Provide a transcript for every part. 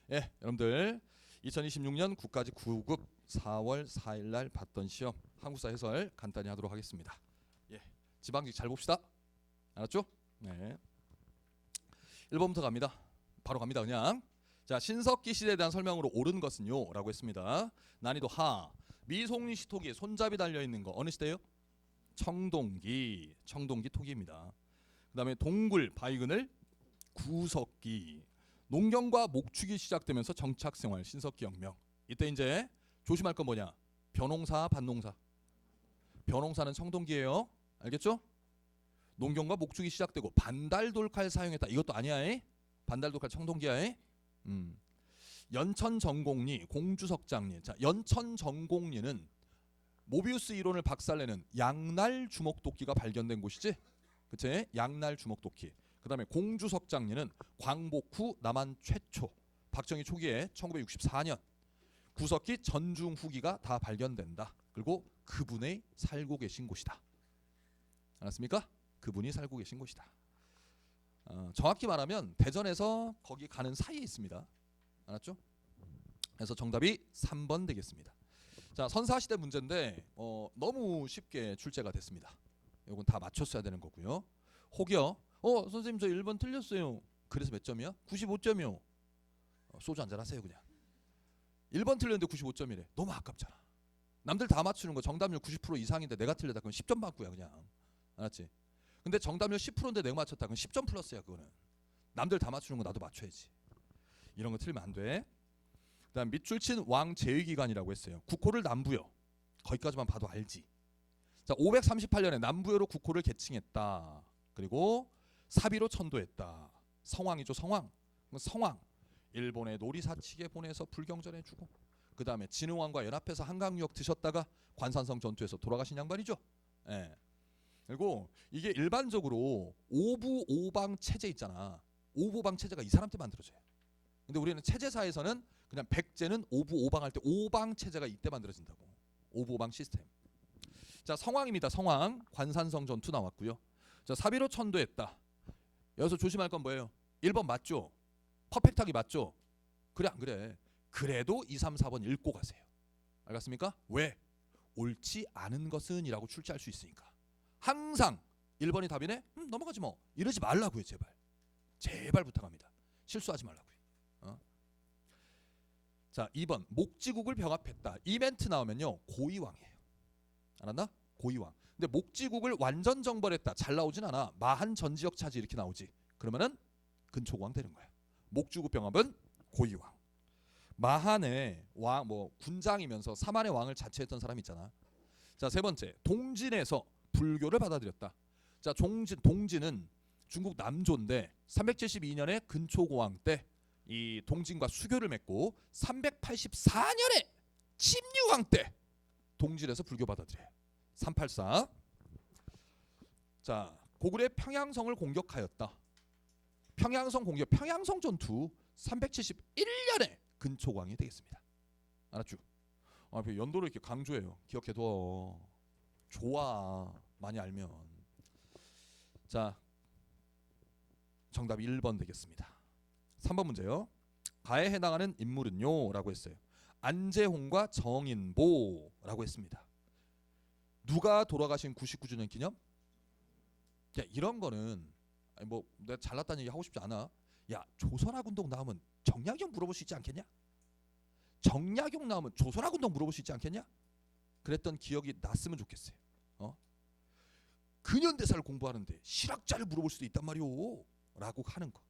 예, 여러분들 2026년 국가직 9급 4월 4일 날 봤던 시험 한국사 해설 간단히 하도록 하겠습니다. 예, 지방직 잘 봅시다. 알았죠? 네. 1번부터 갑니다. 바로 갑니다. 그냥. 자, 신석기 시대에 대한 설명으로 옳은 것은요 라고 했습니다. 난이도 하. 미송리시 토기에 손잡이 달려 있는 거 어느 시대예요? 청동기 토기입니다. 그다음에 동굴 바위그늘 구석기. 농경과 목축이 시작되면서 정착생활 신석기 혁명. 이때 이제 조심할 건 뭐냐? 벼농사 밭농사. 벼농사는 청동기예요. 알겠죠? 농경과 목축이 시작되고 반달돌칼 사용했다. 이것도 아니야. 에? 반달돌칼 청동기야. 에? 연천전공리 공주석장리. 자, 연천전공리는 모비우스 이론을 박살내는 양날 주먹도끼가 발견된 곳이지. 그치? 양날 주먹도끼. 그 다음에 공주석장리는 광복 후 남한 최초 박정희 초기에 1964년 구석기 전중 후기가 다 발견된다. 그리고 그분이 살고 계신 곳이다. 알았습니까? 그분이 살고 계신 곳이다. 정확히 말하면 대전에서 거기 가는 사이에 있습니다. 알았죠? 그래서 정답이 3번 되겠습니다. 자, 선사시대 문제인데 너무 쉽게 출제가 됐습니다. 이건 다 맞췄어야 되는 거고요. 혹여 선생님 저 1번 틀렸어요. 그래서 몇 점이야? 95점이요. 소주 한잔 하세요 그냥. 1번 틀렸는데 95점이래. 너무 아깝잖아. 남들 다 맞추는 거 정답률 90% 이상인데 내가 틀렸다 그럼 10점 받고야 그냥. 알았지? 근데 정답률 10%인데 내가 맞췄다 그럼 10점 플러스야 그거는. 남들 다 맞추는 거 나도 맞춰야지. 이런 거 틀리면 안 돼. 그다음 밑줄 친 왕 제위기간이라고 했어요. 국호를 남부여. 거기까지만 봐도 알지. 자, 538년에 남부여로 국호를 개칭했다. 그리고 사비로 천도했다. 성왕이죠. 성왕. 성왕. 일본의 노리사치게 보내서 불경전해주고 그 다음에 진흥왕과 연합해서 한강유역 드셨다가 관산성 전투에서 돌아가신 양반이죠. 예. 그리고 이게 일반적으로 오부오방 체제 있잖아. 오부오방 체제가 이 사람 때 만들어져요. 근데 우리는 체제사에서는 그냥 백제는 오부오방 할 때 오방 체제가 이때 만들어진다고. 오부오방 시스템. 자, 성왕입니다. 성왕. 관산성 전투 나왔고요. 자, 사비로 천도했다. 여기서 조심할 건 뭐예요? 1번 맞죠? 퍼펙트하게 맞죠? 그래 안 그래? 그래도 2, 3, 4번 읽고 가세요. 알겠습니까? 왜? 옳지 않은 것은 이라고 출제할 수 있으니까. 항상 1번이 답이네? 넘어가지 뭐. 이러지 말라고요. 제발. 제발 부탁합니다. 실수하지 말라고요. 자, 2번 목지국을 병합했다. 이 멘트 나오면요 고이왕이에요. 알았나? 고이왕. 근데 목지국을 완전 정벌했다. 잘 나오진 않아. 마한 전지역 차지 이렇게 나오지. 그러면은 근초고왕 되는 거야. 목지국 병합은 고이왕. 마한의 왕 군장이면서 사만의 왕을 자처했던 사람 있잖아. 자, 세 번째 동진에서 불교를 받아들였다. 자, 동진은 중국 남조인데 372년에 근초고왕 때 이 동진과 수교를 맺고 384년에 침류왕 때 동진에서 불교 받아들여요. 384. 자, 고구려 평양성을 공격하였다. 평양성 전투 371년에 근초고왕이 되겠습니다. 알았죠? 연도를 이렇게 강조해요. 기억해둬. 좋아. 많이 알면. 자, 정답 1번 되겠습니다. 3번 문제요. 가에 해당하는 인물은요 라고 했어요. 안재홍과 정인보라고 했습니다. 누가 돌아가신 99주년 기념? 야, 이런 거는 내가 잘났다는 얘기 하고 싶지 않아. 야, 조선학운동 나오면 정약용 물어볼 수 있지 않겠냐? 정약용 나오면 조선학운동 물어볼 수 있지 않겠냐? 그랬던 기억이 났으면 좋겠어요. 근현대사를 공부하는데 실학자를 물어볼 수도 있단 말이오 라고 하는 거.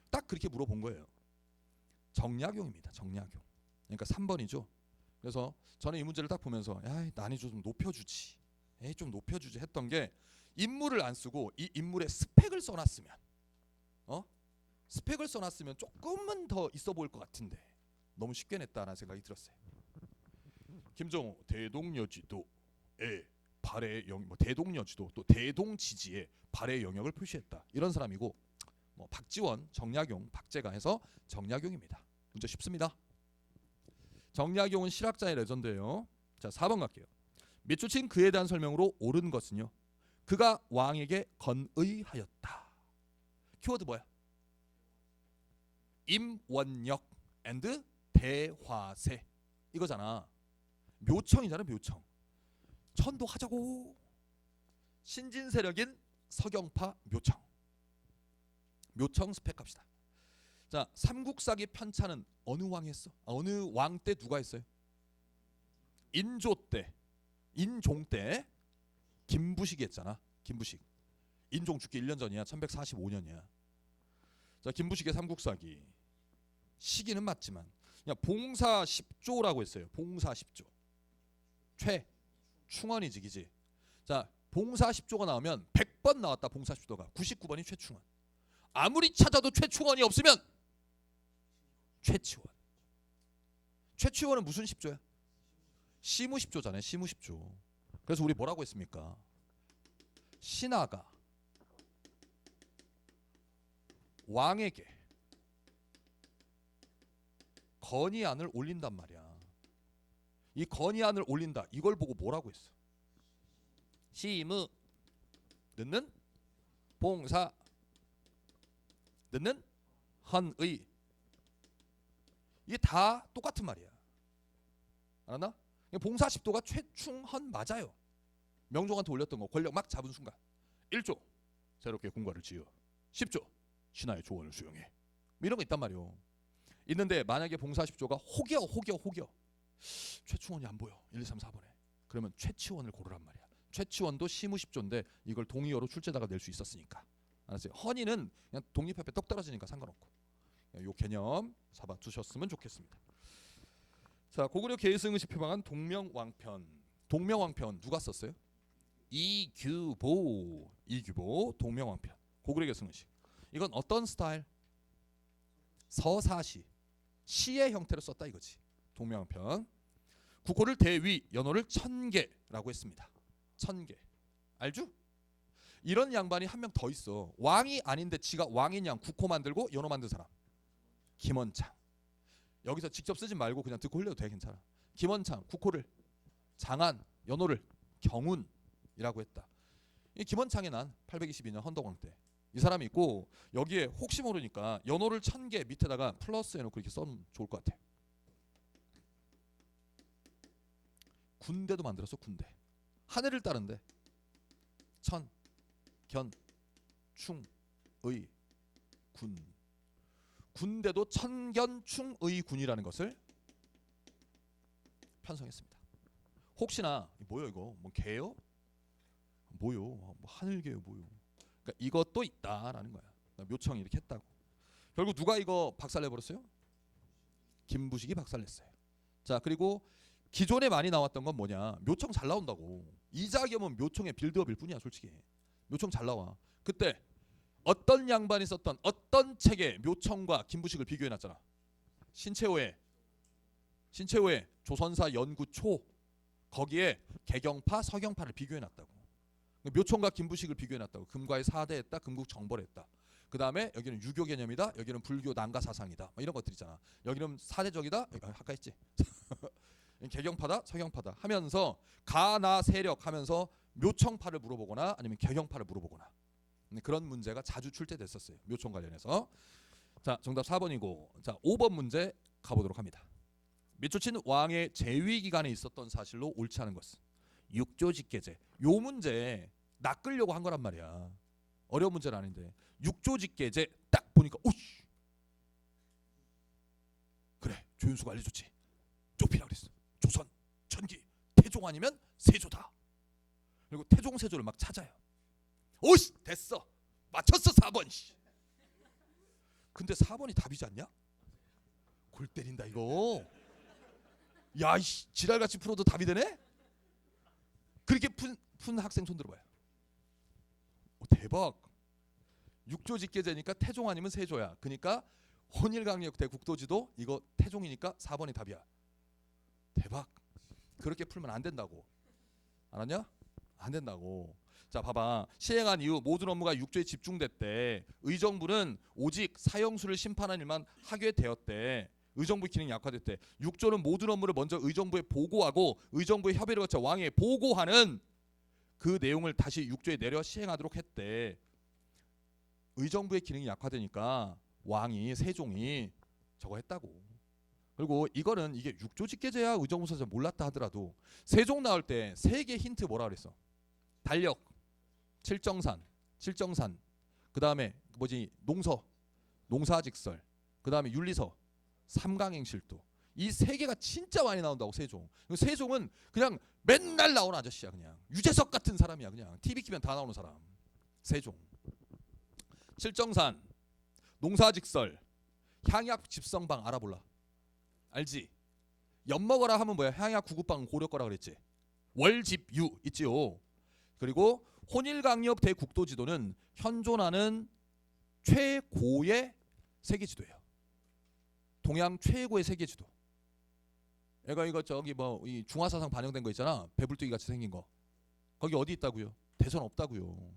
딱 그렇게 물어본 거예요. 정약용입니다. 정약용. 그러니까 3번이죠. 그래서 저는 이 문제를 딱 보면서 난이 좀 높여주지. 좀 높여주지 했던 게 인물을 안 쓰고 이 인물의 스펙을 써놨으면 스펙을 써놨으면 조금은 더 있어 보일 것 같은데 너무 쉽게 냈다라는 생각이 들었어요. 김정호 대동여지도에 발해 대동여지도 또 대동지지에 발해 영역을 표시했다. 이런 사람이고 박지원, 정약용, 박제가 해서 정약용입니다. 문제 쉽습니다. 정약용은 실학자의 레전드예요. 자, 4번 갈게요. 밑줄 친 그에 대한 설명으로 옳은 것은요. 그가 왕에게 건의하였다. 키워드 뭐야? 임원역. and 대화세 이거잖아. 묘청이잖아. 묘청. 천도하자고. 신진 세력인 서경파 묘청. 묘청 스펙 갑시다. 자, 삼국사기 편찬은 어느 왕이 했어? 어느 왕 때 누가 했어요? 인조 때, 인종 때 김부식이 했잖아. 김부식. 인종 죽기 1년 전이야. 1145년이야. 자, 김부식의 삼국사기. 시기는 맞지만 그냥 봉사 10조라고 했어요. 봉사 10조. 최충원이지, 기지. 자, 봉사 10조가 나오면 100번 나왔다. 봉사 10조가 99번이 최충원. 아무리 찾아도 최충원이 없으면 최치원. 최치원은 무슨 10조야? 시무 10조잖아요. 시무 10조. 그래서 우리 뭐라고 했습니까? 신하가 왕에게 건의안을 올린단 말이야. 이 건의안을 올린다. 이걸 보고 뭐라고 했어? 시무 넣는 봉사 넣는 헌의. 이게 다 똑같은 말이야. 알았나? 봉사 10도가 최충헌 맞아요. 명종한테 올렸던 거 권력 막 잡은 순간 1조 새롭게 궁궐을 지어 10조 신하의 조언을 수용해. 이런 거 있단 말이오. 있는데 만약에 봉사 10조가 혹여 최충원이 안 보여 1, 2, 3, 4번에 그러면 최치원을 고르란 말이야. 최치원도 시무 10조인데 이걸 동의어로 출제다가 낼 수 있었으니까. 알았어요? 헌의는 그냥 독립협회 떡 떨어지니까 상관없고. 요 개념 잡아 두셨으면 좋겠습니다. 자, 고구려 계승의식 표방한 동명왕편. 동명왕편 누가 썼어요? 이규보. 이규보 동명왕편. 고구려 계승의식. 이건 어떤 스타일? 서사시. 시의 형태로 썼다 이거지. 동명왕편. 국호를 대위, 연호를 천계라고 했습니다. 천계. 알죠? 이런 양반이 한 명 더 있어. 왕이 아닌데 지가 왕인 양 국호 만들고 연호 만든 사람. 김원창. 여기서 직접 쓰지 말고 그냥 듣고 흘려도 돼. 괜찮아. 김원창 국호를 장안, 연호를 경운이라고 했다. 이 김원창이 난 822년 헌덕왕 때 이 사람이 있고 여기에 혹시 모르니까 연호를 1000개 밑에다가 플러스 해놓고 이렇게 써면 좋을 것 같아. 군대도 만들었어. 군대. 하늘을 따른데 천, 견, 충, 의, 군. 군대도 천견충의군이라는 것을 편성했습니다. 혹시나 뭐요 이거? 뭐 개요? 뭐요? 뭐 하늘개요 뭐요? 그러니까 이것도 있다라는 거야. 묘청이 이렇게 했다고. 결국 누가 이거 박살내버렸어요? 김부식이 박살냈어요. 자, 그리고 기존에 많이 나왔던 건 뭐냐? 묘청 잘 나온다고. 이자겸은 묘청의 빌드업일 뿐이야 솔직히. 묘청 잘 나와. 그때 어떤 양반이 썼던 어떤 책에 묘청과 김부식을 비교해놨잖아. 신채호의 조선사 연구초. 거기에 개경파 서경파를 비교해놨다고. 묘청과 김부식을 비교해놨다고. 금과의 사대했다. 금국 정벌했다. 그 다음에 여기는 유교 개념이다. 여기는 불교 난가 사상이다. 이런 것들 있잖아. 여기는 사대적이다. 아까 했지. 개경파다 서경파다 하면서 가나 세력 하면서 묘청파를 물어보거나 아니면 개경파를 물어보거나 그런 문제가 자주 출제됐었어요. 묘청 관련해서. 자, 정답 4번이고. 자, 5번 문제 가보도록 합니다. 밑줄친 왕의 재위 기간에 있었던 사실로 옳지 않은 것은 육조직계제. 요 문제 낚으려고 한 거란 말이야. 어려운 문제는 아닌데 육조직계제 딱 보니까 오씨 그래 조윤수가 알려줬지. 좁히라 그랬어. 조선, 천기, 태종 아니면 세조다. 그리고 태종 세조를 막 찾아요. 오씨 됐어 맞췄어 4번. 근데 4번이 답이지 않냐? 골 때린다 이거. 야 이씨 지랄같이 풀어도 답이 되네? 그렇게 푼 학생 손 들어봐요. 대박. 육조직계제니까 태종 아니면 세조야. 그러니까 혼일강력 대국도지도 이거 태종이니까 4번이 답이야. 대박. 그렇게 풀면 안 된다고. 알았냐? 안 된다고. 자, 봐봐. 시행한 이후 모든 업무가 육조에 집중됐대. 의정부는 오직 사형수를 심판하는 일만 하게 되었대. 의정부 기능이 약화됐대. 육조는 모든 업무를 먼저 의정부에 보고하고 의정부의 협의를 거쳐 왕에 보고하는 그 내용을 다시 육조에 내려 시행하도록 했대. 의정부의 기능이 약화되니까 왕이 세종이 저거 했다고. 그리고 이거는 이게 육조직계제야 의정부사자 몰랐다 하더라도 세종 나올 때 세 개 힌트 뭐라 그랬어? 달력, 칠정산, 그 다음에 뭐지 농서, 농사직설, 그 다음에 윤리서, 삼강행실도. 이 세 개가 진짜 많이 나온다고 세종. 세종은 그냥 맨날 나오는 아저씨야. 그냥 유재석 같은 사람이야. 그냥 TV 키면 다 나오는 사람. 세종. 칠정산, 농사직설, 향약 집성방 알아볼라. 알지? 엿먹어라 하면 뭐야? 향약 구급방 고려 거라 그랬지. 월집유 있지요. 그리고 혼일강력 대국도지도는 현존하는 최고의 세계지도예요. 동양 최고의 세계지도. 애가 이거 저기 뭐 이 중화사상 반영된 거 있잖아. 배불뚝이 같이 생긴 거. 거기 어디 있다고요? 대선 없다고요.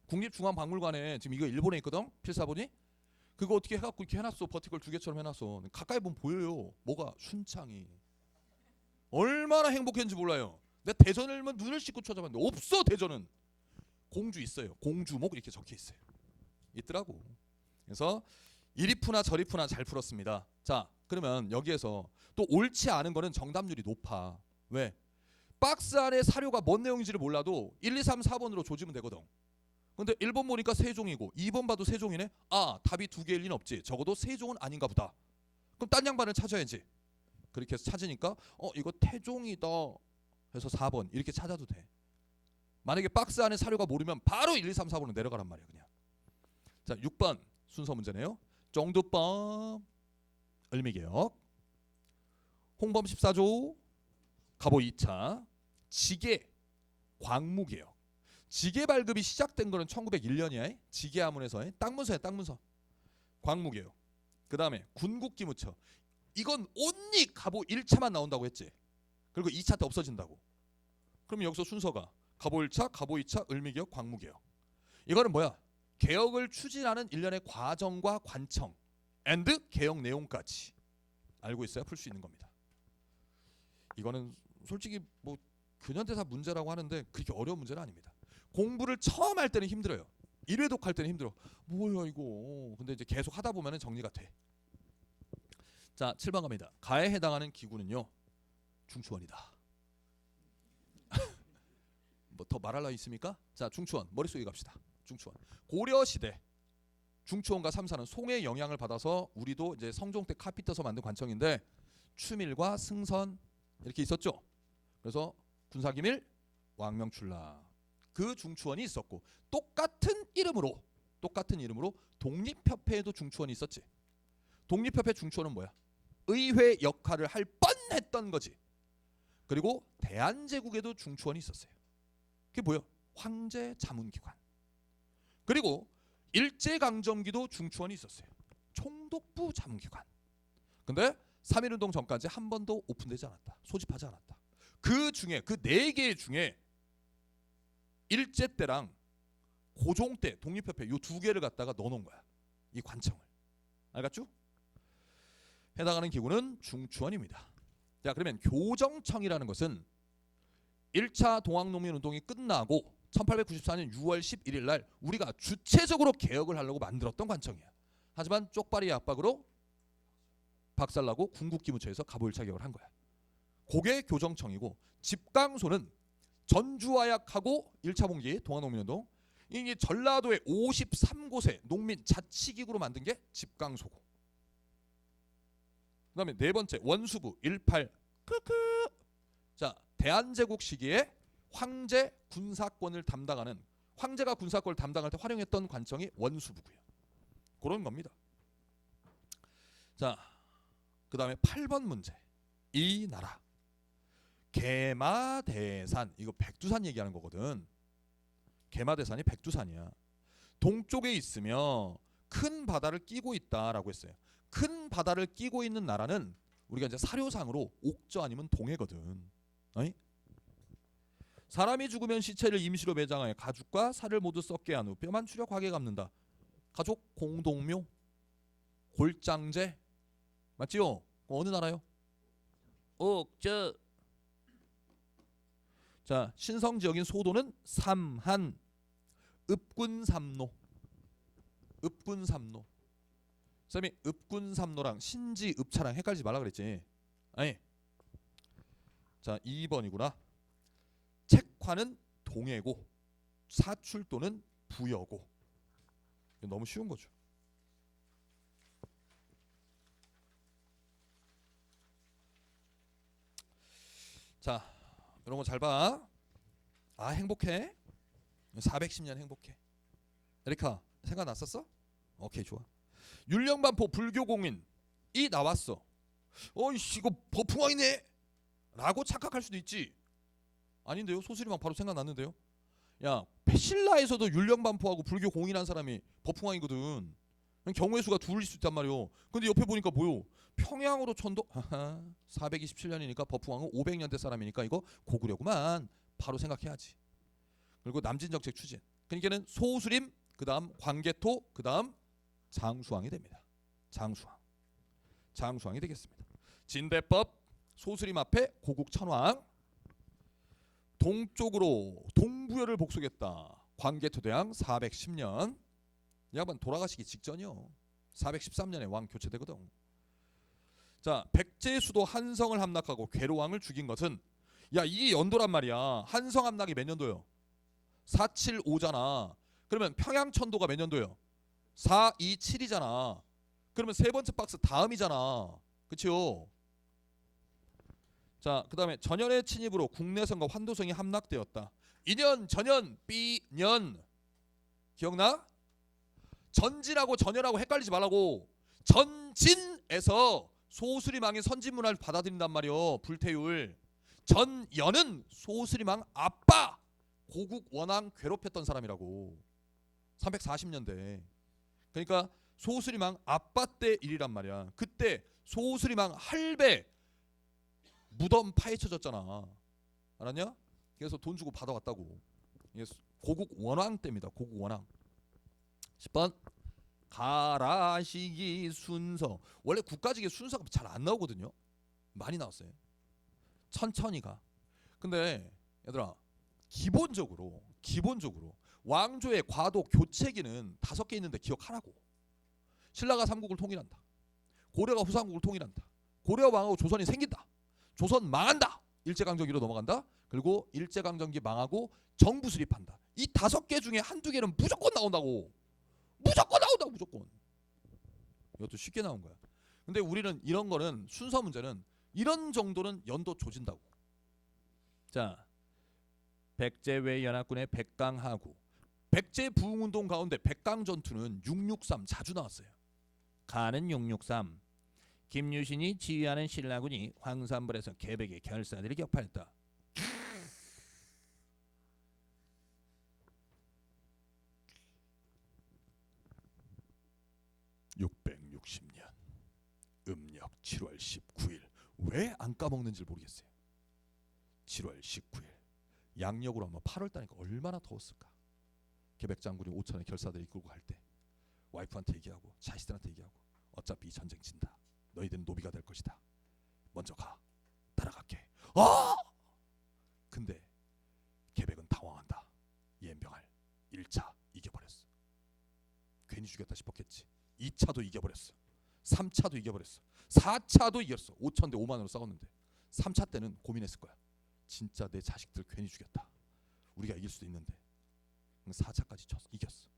국립중앙박물관에 지금 이거 일본에 있거든. 필사본이. 그거 어떻게 해갖고 이렇게 해놨어. 버티컬 두 개처럼 해놨어. 가까이 보면 보여요. 뭐가 순창이. 얼마나 행복했는지 몰라요. 내 대전을만 눈을 씻고 찾아봤는데 없어. 대전은. 공주 있어요. 공주목 이렇게 적혀 있어요. 있더라고. 그래서 이리 푸나 저리 푸나 잘 풀었습니다. 자, 그러면 여기에서 또 옳지 않은 거는 정답률이 높아. 왜? 박스 안에 사료가 뭔 내용인지를 몰라도 1, 2, 3, 4번으로 조지면 되거든. 근데 1번 보니까 세종이고 2번 봐도 세종이네. 아, 답이 두 개일 리는 없지. 적어도 세종은 아닌가 보다. 그럼 딴 양반을 찾아야지. 그렇게 해서 찾으니까 이거 태종이다 해서 4번 이렇게 찾아도 돼. 만약에 박스 안에 사료가 모르면 바로 1, 2, 3, 4번으로 내려가란 말이야. 그냥. 자, 6번 순서 문제네요. 정두법, 을미개혁, 홍범 14조, 갑오 2차, 지계, 광무개혁. 지계 발급이 시작된 거는 1901년이야. 지계하문에서 땅문서야. 땅문서. 광무개혁. 그 다음에 군국기무처. 이건 온리 갑오 1차만 나온다고 했지. 그리고 2차 때 없어진다고. 그럼 여기서 순서가 갑오 1차, 갑오 2차, 을미개혁, 광무개혁. 이거는 뭐야? 개혁을 추진하는 일련의 과정과 관청 앤드 개혁 내용까지 알고 있어야 풀 수 있는 겁니다. 이거는 솔직히 뭐 근현대사 문제라고 하는데 그렇게 어려운 문제는 아닙니다. 공부를 처음 할 때는 힘들어요. 1회독 할 때는 힘들어. 뭐야 이거. 근데 이제 계속 하다 보면 정리가 돼. 자, 7번 갑니다. 가에 해당하는 기구는요. 중추원이다. 뭐 더 말할 나 있습니까? 자, 중추원. 머릿속에 갑시다. 중추원. 고려시대 중추원과 삼사는 송의 영향을 받아서 우리도 이제 성종 때 카피 떠서 만든 관청인데 추밀과 승선 이렇게 있었죠. 그래서 군사기밀, 왕명출라 그 중추원이 있었고 똑같은 이름으로 독립협회에도 중추원이 있었지. 독립협회 중추원은 뭐야? 의회 역할을 할 뻔했던 거지. 그리고 대한제국에도 중추원이 있었어요. 그게 뭐야? 황제 자문기관. 그리고 일제강점기도 중추원이 있었어요. 총독부 자문기관. 근데 3.1운동 전까지 한 번도 오픈되지 않았다. 소집하지 않았다. 그 중에 그 4개 중에 일제 때랑 고종 때 독립협회 요 2개를 갖다가 넣어놓은 거야. 이 관청을. 알겠죠? 해당하는 기구는 중추원입니다. 자, 그러면 교정청이라는 것은 1차 동학농민운동이 끝나고 1894년 6월 11일 날 우리가 주체적으로 개혁을 하려고 만들었던 관청이야. 하지만 쪽발이의 압박으로 박살나고 군국기무처에서 갑오1차 개혁을 한 거야. 그게 교정청이고 집강소는 전주화약하고 1차 봉기 동학농민운동 이 전라도의 53곳의 농민 자치기구로 만든 게 집강소고. 그 다음에 네 번째 원수부 18 자, 대한제국 시기에 황제 군사권을 담당하는 황제가 군사권을 담당할 때 활용했던 관청이 원수부고요. 그런 겁니다. 자, 그 다음에 8번 문제. 이 나라 개마대산 이거 백두산 얘기하는 거거든. 개마대산이 백두산이야. 동쪽에 있으며 큰 바다를 끼고 있다라고 했어요. 큰 바다를 끼고 있는 나라는 우리가 이제 사료상으로 옥저 아니면 동해거든. 어이? 사람이 죽으면 시체를 임시로 매장하여 가죽과 살을 모두 썩게 한 후 뼈만 추려 과게 갚는다. 가족 공동묘, 골장제 맞지요? 어느 나라요? 옥저. 자, 신성 지역인 소도는 삼한, 읍군삼로. 쌤이 읍군삼로랑 신지읍차랑 헷갈리지 말라 그랬지. 아니. 자 2번이구나. 책화는 동해고 사출도는 부여고. 너무 쉬운 거죠. 자 이런 거 잘 봐. 아 행복해. 410년 행복해. 에리카 생각났었어? 오케이 좋아. 율령반포 불교공인이 나왔어. 어이씨 이거 법흥왕이네 라고 착각할 수도 있지. 아닌데요. 소수리망 바로 생각났는데요. 야 신라에서도 율령반포하고 불교공인한 사람이 법흥왕이거든. 경우의 수가 둘일 수 있단 말이오. 근데 옆에 보니까 뭐요? 평양으로 천도 427년이니까 법흥왕은 500년대 사람이니까 이거 고구려구만. 바로 생각해야지. 그리고 남진정책 추진. 그러니까는 소수림 그다음 광개토 그다음 장수왕이 됩니다. 장수왕이 되겠습니다. 진대법 소수림 앞에 고국천왕. 동쪽으로 동부여를 복속했다. 광개토대왕 410년. 이 양반 돌아가시기 직전이요. 413년에 왕 교체되거든. 자 백제수도 한성을 함락하고 괴로왕을 죽인 것은 야 이게 연도란 말이야. 한성 함락이 몇 년도요? 475잖아. 그러면 평양천도가 몇 년도요? 427이잖아. 그러면 세 번째 박스 다음이잖아. 그치요? 자 그 다음에 전연의 침입으로 국내성과 환도성이 함락되었다. 인연 전연 삐년 기억나? 전진하고 전연하고 헷갈리지 말라고. 전진에서 소수리망이 선진문화를 받아들인단 말이요. 불태율. 전연은 소수리망 아빠 고국 원왕 괴롭혔던 사람이라고. 340년대. 그러니까 소수리망 아빠 때 일이란 말이야. 그때 소수리망 할배 무덤 파헤쳐졌잖아. 알았냐? 그래서 돈 주고 받아왔다고. 이게 고국 원왕 때입니다. 고국 원왕. 10번 가라시기 순서. 원래 국가직의 순서가 잘 안 나오거든요. 많이 나왔어요. 천천히 가. 근데 얘들아 기본적으로 왕조의 과도 교체기는 5개 있는데 기억하라고. 신라가 삼국을 통일한다. 고려가 후삼국을 통일한다. 고려 망하고 조선이 생긴다. 조선 망한다. 일제강점기로 넘어간다. 그리고 일제강점기 망하고 정부 수립한다. 이 5개 중에 한두 개는 무조건 나온다고. 무조건. 이것도 쉽게 나온 거야. 근데 우리는 이런 거는 순서 문제는 이런 정도는 연도 조진다고. 자, 백제외 연합군의 백강하구. 백제 부흥운동 가운데 백강전투는 663 자주 나왔어요. 가는 663. 김유신이 지휘하는 신라군이 황산벌에서 개백의 결사들이 격파했다. 660년 음력 7월 19일. 왜 안 까먹는지 모르겠어요. 7월 19일 양력으로 하면 8월 달이니까 얼마나 더웠을까. 개백장군이 5천의 결사들을 이끌고 갈 때 와이프한테 얘기하고 자식들한테 얘기하고 어차피 이 전쟁 진다. 너희들은 노비가 될 것이다. 먼저 가. 따라갈게. 근데 개백은 당황한다. 이엠병할 1차 이겨버렸어. 괜히 죽였다 싶었겠지. 2차도 이겨버렸어. 3차도 이겨버렸어. 4차도 이겼어. 5천 대 5만으로 싸웠는데 3차 때는 고민했을 거야. 진짜 내 자식들 괜히 죽였다. 우리가 이길 수도 있는데 4차까지 이겼어.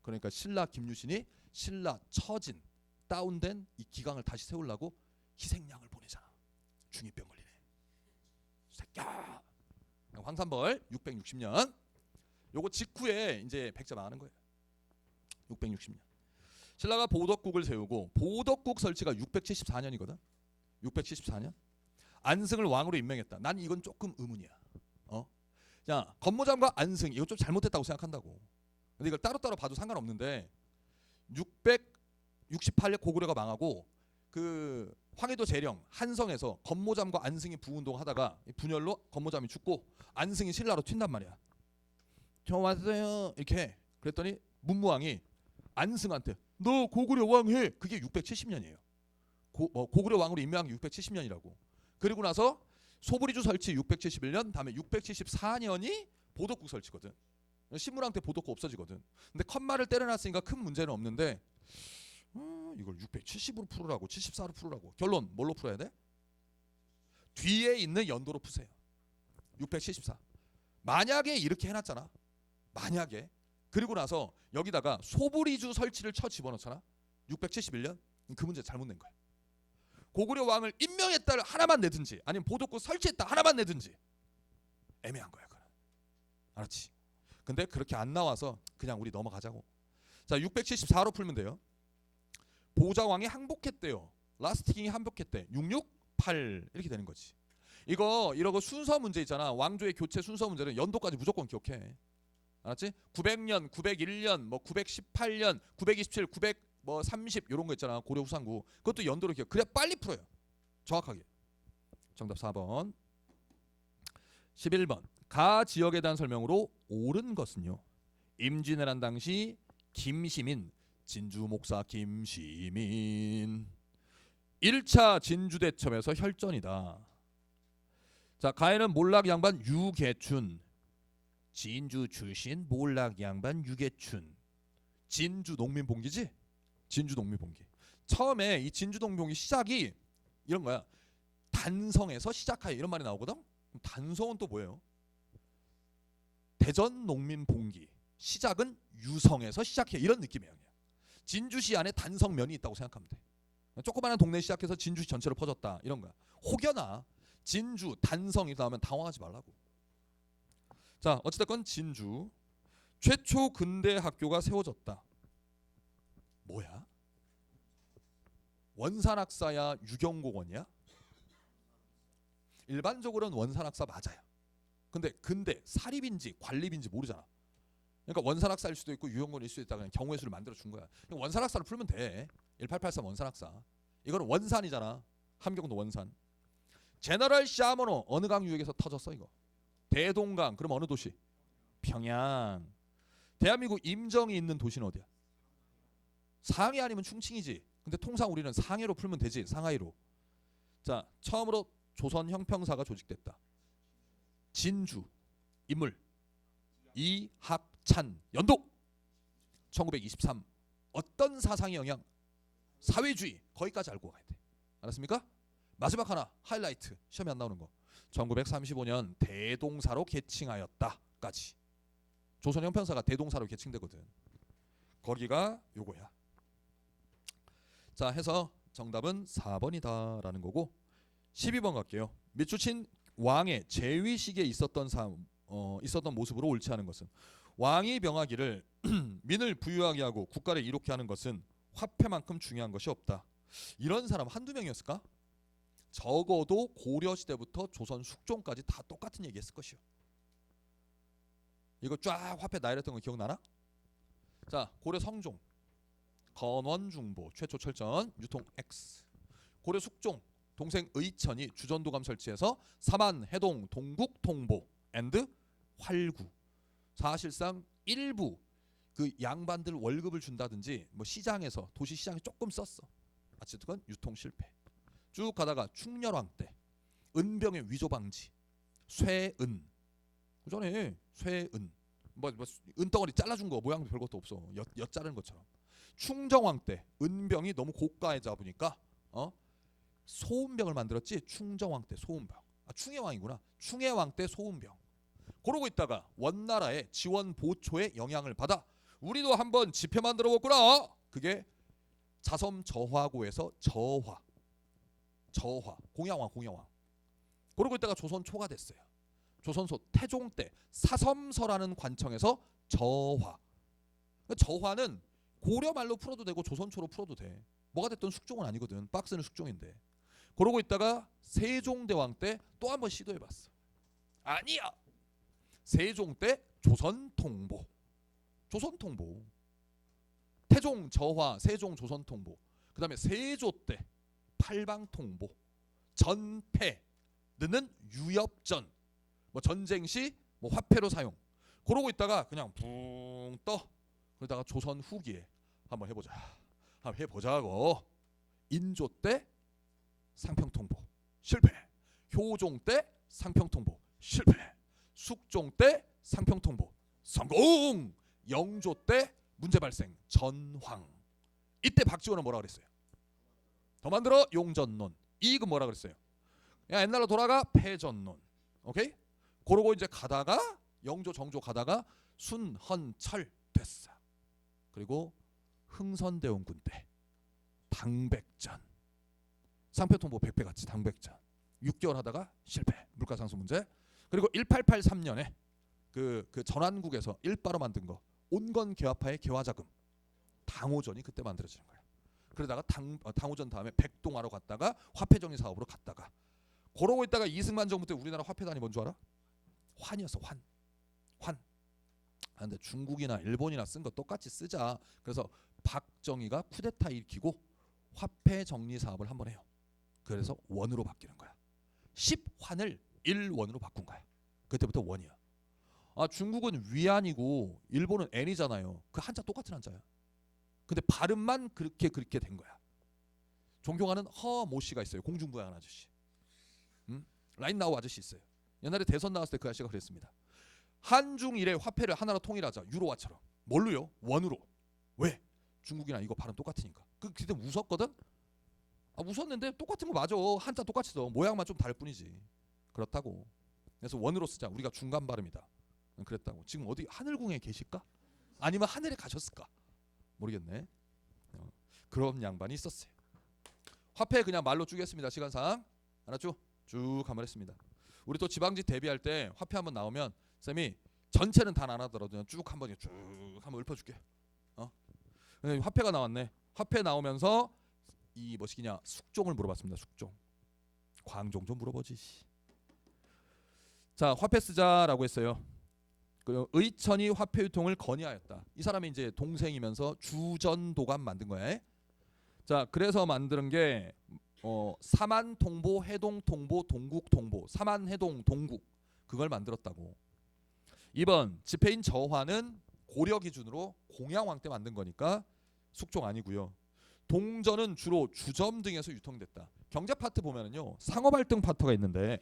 그러니까 신라 김유신이 신라 처진 다운된 이 기강을 다시 세우려고 희생양을 보내잖아. 중이병 걸리네. 새끼야. 황산벌 660년. 요거 직후에 이제 백제 망하는 거예요. 660년. 신라가 보덕국을 세우고 보덕국 설치가 674년이거든. 674년. 안승을 왕으로 임명했다. 난 이건 조금 의문이야. 자, 건모장과 안승 이거 좀 잘못했다고 생각한다고. 근데 이걸 따로따로 봐도 상관없는데 668년 고구려가 망하고 그 황해도 재령 한성에서 건모잠과 안승이 부운동 하다가 분열로 건모잠이 죽고 안승이 신라로 튄단 말이야. 저 왔어요 이렇게. 그랬더니 문무왕이 안승한테 너 고구려 왕 해. 그게 670년이에요. 고구려 왕으로 임명한 게 670년이라고. 그리고 나서 소브리주 설치 671년, 다음에 674년이 보덕국 설치거든. 신무랑 때 보덕국 없어지거든. 근데 컷말을 때려놨으니까 큰 문제는 없는데 이걸 670으로 풀으라고 74로 풀으라고. 결론 뭘로 풀어야 돼? 뒤에 있는 연도로 푸세요. 674. 만약에 이렇게 해놨잖아. 만약에 그리고 나서 여기다가 소불이주 설치를 쳐 집어넣잖아. 671년 그 문제 잘못 낸 거야. 고구려 왕을 임명했다 하나만 내든지 아니면 보도국 설치했다 하나만 내든지 애매한 거야. 그건. 알았지? 근데 그렇게 안 나와서 그냥 우리 넘어가자고. 자, 674로 풀면 돼요. 보자왕이 항복했대요. 라스트킹이 항복했대. 668 이렇게 되는 거지. 이러고 순서 문제 있잖아. 왕조의 교체 순서 문제는 연도까지 무조건 기억해. 알았지? 900년, 901년, 뭐 918년, 927, 930 이런 거 있잖아. 고려 후상구. 그것도 연도로 기억. 그래야 빨리 풀어요. 정확하게. 정답 4번. 11번. 가 지역에 대한 설명으로 옳은 것은요. 임진왜란 당시 김시민, 진주 목사 김시민 1차 진주대첩에서 혈전이다. 자, 가에는 몰락 양반 유계춘, 진주 출신 몰락 양반 유계춘. 진주 농민봉기지? 진주 농민봉기. 처음에 이 진주 농민봉기 시작이 이런 거야. 단성에서 시작하여 이런 말이 나오거든. 단성은 또 뭐예요? 대전 농민봉기. 시작은 유성에서 시작해. 이런 느낌이에요. 진주시 안에 단성면이 있다고 생각하면 돼. 조그마한 동네 시작해서 진주시 전체로 퍼졌다. 이런 거야. 혹여나 진주, 단성이 나오면 당황하지 말라고. 자, 어찌됐건 진주 최초 근대 학교가 세워졌다. 뭐야? 원산학사야 유경공원이야? 일반적으로는 원산학사 맞아요. 근데 사립인지 관립인지 모르잖아. 그러니까 원산학사일 수도 있고 유경공원일 수도 있다. 그냥 경우의 수를 만들어 준 거야. 원산학사를 풀면 돼. 1883 원산학사. 이거는 원산이잖아. 함경도 원산. 제너럴 샤머노 어느 강 유역에서 터졌어 이거? 대동강. 그럼 어느 도시? 평양. 대한민국 임정이 있는 도시는 어디야? 상해 아니면 충칭이지. 근데 통상 우리는 상해로 풀면 되지. 상하이로. 자, 처음으로 조선 형평사가 조직됐다. 진주. 인물 이학찬. 연도 1923. 어떤 사상의 영향? 사회주의. 거기까지 알고 가야 돼. 알았습니까? 마지막 하나 하이라이트. 시험에 안 나오는 거. 1935년 대동사로 개칭하였다까지. 조선 형평사가 대동사로 개칭되거든. 거기가 요거야. 자, 해서 정답은 4번이다라는 거고. 12번 갈게요. 미추친 왕의 재위식에 있었던 모습으로 옳지 않은 것은 왕이 병하기를 민을 부유하게 하고 국가를 이롭게 하는 것은 화폐만큼 중요한 것이 없다. 이런 사람 한두 명이었을까? 적어도 고려시대부터 조선 숙종까지 다 똑같은 얘기 했을 것이요. 이거 쫙 화폐 나열했던 거 기억나나? 자, 고려 성종 건원중보 최초 철전 유통 X. 고려 숙종 동생 의천이 주전도감 설치해서 삼안 해동 동국 통보 앤드 활구. 사실상 일부 그 양반들 월급을 준다든지 뭐 시장에서 도시 시장에 조금 썼어. 어쨌든 유통 실패. 쭉 가다가 충렬왕 때 은병의 위조 방지. 쇠은. 그전에 쇠은. 뭐 은덩어리 잘라준 거 모양도 별것도 없어. 엿 자르는 것처럼. 충정왕 때 은병이 너무 고가에 잡으니까 소은병을 만들었지. 충정왕 때 소은병. 충해왕이구나. 충해왕 때 소은병. 그러고 있다가 원나라의 지원 보초의 영향을 받아 우리도 한번 지폐 만들어 볼구나. 그게 자섬 저화고에서 저화 공양왕. 그러고 있다가 조선 초가 됐어요. 조선소 태종 때 사섬서라는 관청에서 저화. 저화는 고려 말로 풀어도 되고 조선초로 풀어도 돼. 뭐가 됐든 숙종은 아니거든. 박스는 숙종인데. 그러고 있다가 세종대왕 때 또 한번 시도해봤어. 아니야. 세종 때 조선통보. 태종 저화, 세종 조선통보. 그 다음에 세조 때 팔방통보. 전패 는 유협전. 뭐 전쟁 시 뭐 화폐로 사용. 그러고 있다가 그냥 붕 떠. 그러다가 조선 후기에 한번 해보자고. 인조 때 상평통보 실패. 효종 때 상평통보 실패. 숙종 때 상평통보 성공. 영조 때 문제 발생. 전황. 이때 박지원은 뭐라 그랬어요? 더 만들어 용전론. 이익은 뭐라 그랬어요? 야 옛날로 돌아가 패전론. 오케이? 그러고 이제 가다가 영조 정조 가다가 순헌철 됐어. 그리고 흥선대원군 때 당백전 상표통보 100배 같이 당백전 6개월 하다가 실패 물가상수 문제. 그리고 1883년에 그 전환국에서 일바로 만든 거 온건 개화파의 개화자금 당호전이 그때 만들어지는 거예요. 그러다가 당호전 다음에 백동하러 갔다가 화폐정리 사업으로 갔다가 그러고 있다가 이승만 정부 때 우리나라 화폐 단위 뭔 줄 알아? 환이었어. 환. 근데 중국이나 일본이나 쓴 거 똑같이 쓰자. 그래서 박정희가 쿠데타 일으키고 화폐 정리 사업을 한번 해요. 그래서 원으로 바뀌는 거야. 10환을 1원으로 바꾼 거야. 그때부터 원이야. 중국은 위안이고 일본은 엔이잖아요. 그 한자 똑같은 한자야. 근데 발음만 그렇게 된 거야. 존경하는 허모 씨가 있어요. 공중부양한 아저씨. 라인나우 아저씨 있어요. 옛날에 대선 나왔을 때 그 아저씨가 그랬습니다. 한중일의 화폐를 하나로 통일하자. 유로화처럼. 뭘로요? 원으로. 왜? 중국이나 이거 발음 똑같으니까. 그때 웃었거든? 웃었는데 똑같은 거 맞아. 한자 똑같이 써. 모양만 좀 다를 뿐이지. 그렇다고. 그래서 원으로 쓰자. 우리가 중간 발음이다. 그랬다고. 지금 어디 하늘궁에 계실까? 아니면 하늘에 가셨을까? 모르겠네. 그런 양반이 있었어요. 화폐 그냥 말로 쭉 했습니다. 시간상. 알았죠? 쭉 한번 했습니다. 우리 또 지방직 대비할 때 화폐 한번 나오면 쌤이 전체는 다 안 하더라도 쭉 한번 읊어줄게. 화폐가 나왔네. 화폐 나오면서 이 뭐시기냐 숙종을 물어봤습니다. 숙종. 광종 좀 물어보지. 자 화폐 쓰자라고 했어요. 의천이 화폐 유통을 건의하였다. 이 사람이 이제 동생이면서 주전도감 만든 거야. 자 그래서 만드는 게 사만통보, 해동통보, 동국통보, 사만해동, 동국 그걸 만들었다고. 2번 지폐인 저화는 고려 기준으로 공양왕 때 만든 거니까 숙종 아니고요. 동전은 주로 주점 등에서 유통됐다. 경제 파트 보면은요 상업활동 파트가 있는데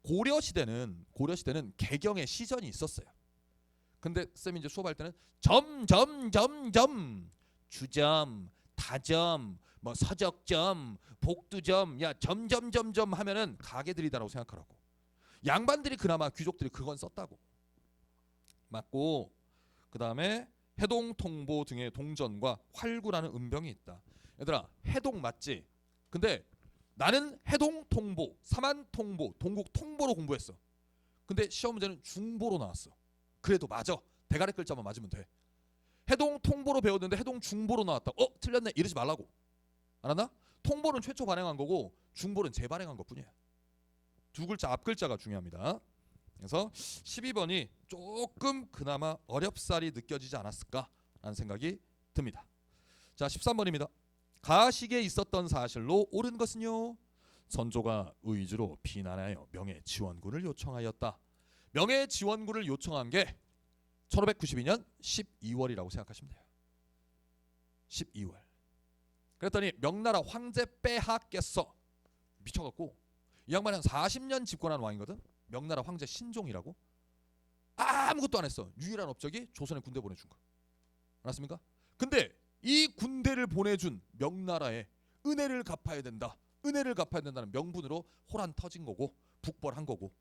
고려 시대는 개경의 시전이 있었어요. 근데 쌤이 이제 수업할 때는 점점점점 주점, 다점, 뭐 서적점, 복두점, 야 점점점점 하면은 가게들이다라고 생각하라고. 양반들이 그나마 귀족들이 그건 썼다고. 맞고 그 다음에 해동통보 등의 동전과 활구라는 음병이 있다. 얘들아 해동 맞지? 근데 나는 해동통보, 사만통보, 동국통보로 공부했어. 근데 시험 문제는 중보로 나왔어. 그래도 맞아. 대가리 글자만 맞으면 돼. 해동통보로 배웠는데 해동중보로 나왔다. 틀렸네 이러지 말라고. 알았나? 통보는 최초 발행한 거고 중보는 재발행한 것뿐이야. 두 글자 앞 글자가 중요합니다. 그래서 12번이 조금 그나마 어렵사리 느껴지지 않았을까라는 생각이 듭니다. 자 13번입니다. 가식에 있었던 사실로 옳은 것은요. 선조가 의주로 비난하여 명예지원군을 요청하였다. 명예지원군을 요청한 게 1592년 12월이라고 생각하시면 돼요. 12월. 그랬더니 명나라 황제 빼앗겠어. 미쳐갖고 이 양반이 한 40년 집권한 왕이거든. 명나라 황제 신종이라고. 아무것도 안 했어. 유일한 업적이 조선에 군대 보내준 거. 알았습니까? 근데 이 군대를 보내준 명나라에 은혜를 갚아야 된다. 은혜를 갚아야 된다는 명분으로 호란 터진 거고 북벌한 거고.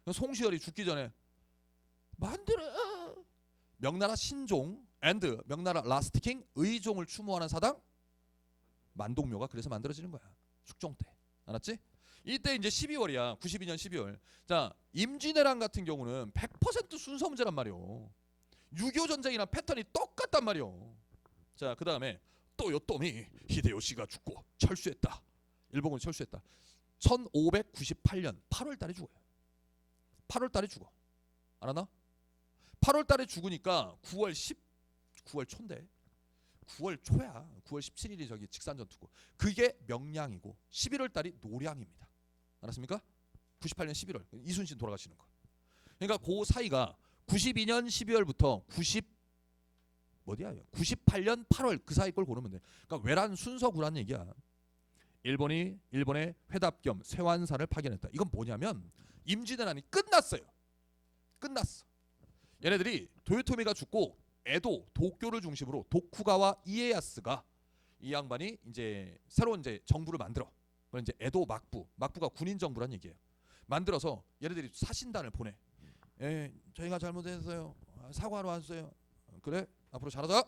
송시열이 죽기 전에 만들어 명나라 신종 앤드 명나라 라스트 킹 의종을 추모하는 사당 만동묘가 그래서 만들어지는 거야. 숙종 때. 알았지? 이때 이제 12월이야. 92년 12월. 자, 임진왜란 같은 경우는 100% 순서 문제란 말이오. 6.25 전쟁이랑 패턴이 똑같단 말이오. 자, 그 다음에 또요토미 히데요시가 죽고 철수했다. 일본군이 철수했다. 1598년 8월 달에 죽어요. 8월 달에 죽어. 알았나? 8월 달에 죽으니까 9월 초인데 9월 초야. 9월 17일이 저기 직산전투고. 그게 명량이고 11월 달이 노량입니다. 알았습니까? 98년 11월 이순신 돌아가시는 거. 그러니까 그 사이가 92년 12월부터 98년 8월 그 사이 걸 고르면 돼. 그러니까 외란 순서구란 얘기야. 일본이 일본의 회답 겸 세완사를 파견했다. 이건 뭐냐면 임진왜란이 끝났어요. 끝났어. 얘네들이 도요토미가 죽고 에도 도쿄를 중심으로 도쿠가와 이에야스가 이 양반이 이제 새로운 이제 정부를 만들어. 그걸 이제 에도 막부가 군인 정부란 얘기예요. 만들어서 얘네들이 사신단을 보내. 예, 저희가 잘못했어요. 사과하러 왔어요. 그래, 앞으로 잘하자.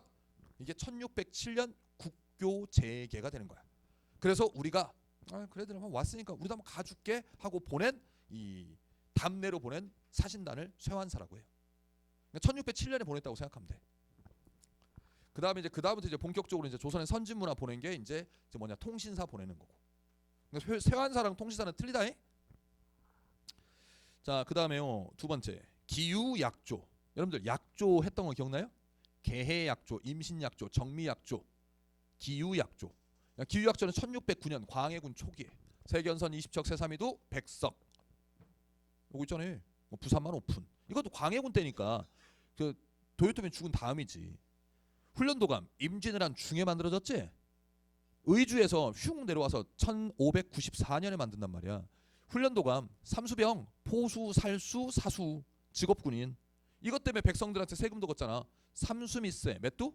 이게 1607년 국교 재개가 되는 거야. 그래서 우리가 그래들 한번 왔으니까 우리도 한번 가줄게 하고 보낸 이 담내로 보낸 사신단을 쇠환사라고 해요. 그러니까 1607년에 보냈다고 생각하면 돼. 그다음에 이제 그다음부터 이제 본격적으로 이제 조선의 선진문화 보낸 게 이제 뭐냐 통신사 보내는 거고. 그러니까 쇠환사랑 통신사는 틀리다잉. 자, 그다음에요. 두 번째 기유약조. 여러분들 약조 했던 거 기억나요? 개해약조, 임신약조, 정미약조, 기유약조. 기유약조는 1609년 광해군 초기에 세견선 20척 세사미도 백석. 요거 있잖아요. 뭐 부산만 오픈. 이것도 광해군 때니까 그 도요토미 죽은 다음이지. 훈련도감 임진을 한 중에 만들어졌지. 의주에서 흉 내려와서 1594년에 만든단 말이야. 훈련도감, 삼수병, 포수, 살수, 사수, 직업군인. 이것 때문에 백성들한테 세금도 걷잖아. 삼수미세 몇 두?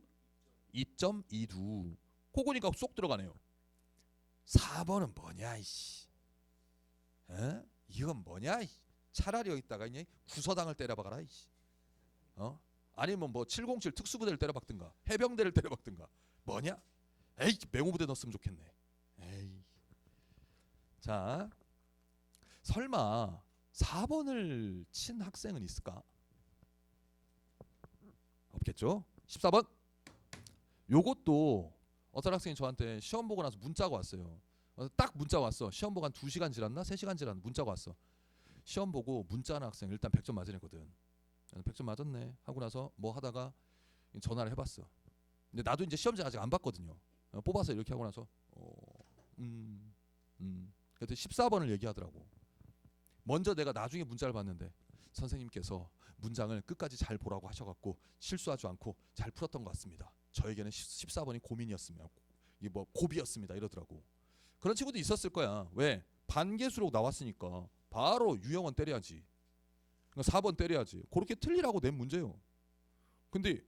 2.2두. 코고니까 쏙 들어가네요. 4번은 뭐냐 이씨. 에? 이건 뭐냐? 차라리 여기다가 이제 구서당을 때려박아라 이씨. 아니면 뭐 707 특수부대를 때려박든가 해병대를 때려박든가 뭐냐? 에이 맹호부대 넣었으면 좋겠네. 에이. 자, 설마 4번을 친 학생은 있을까? 없겠죠. 14번. 요것도 어떤 학생이 저한테 시험 보고 나서 문자가 왔어요. 딱 문자 왔어. 시험 보고 한 2시간 지났나? 3시간 지났나? 문자가 왔어. 시험 보고 문자하는 학생 일단 100점 맞으랬거든. 100점 맞았네 하고 나서 뭐 하다가 전화를 해봤어. 근데 나도 이제 시험지 아직 안 봤거든요. 뽑아서 이렇게 하고 나서 그때 14번을 얘기하더라고. 먼저 내가 나중에 문자를 봤는데 선생님께서 문장을 끝까지 잘 보라고 하셔갖고 실수하지 않고 잘 풀었던 것 같습니다. 저에게는 14번이 고민이었습니다. 이게 뭐 고비였습니다. 이러더라고. 그런 친구도 있었을 거야. 왜? 반개수록 나왔으니까 바로 유형원 때려야지. 4번 때려야지. 그렇게 틀리라고 낸 문제요. 근데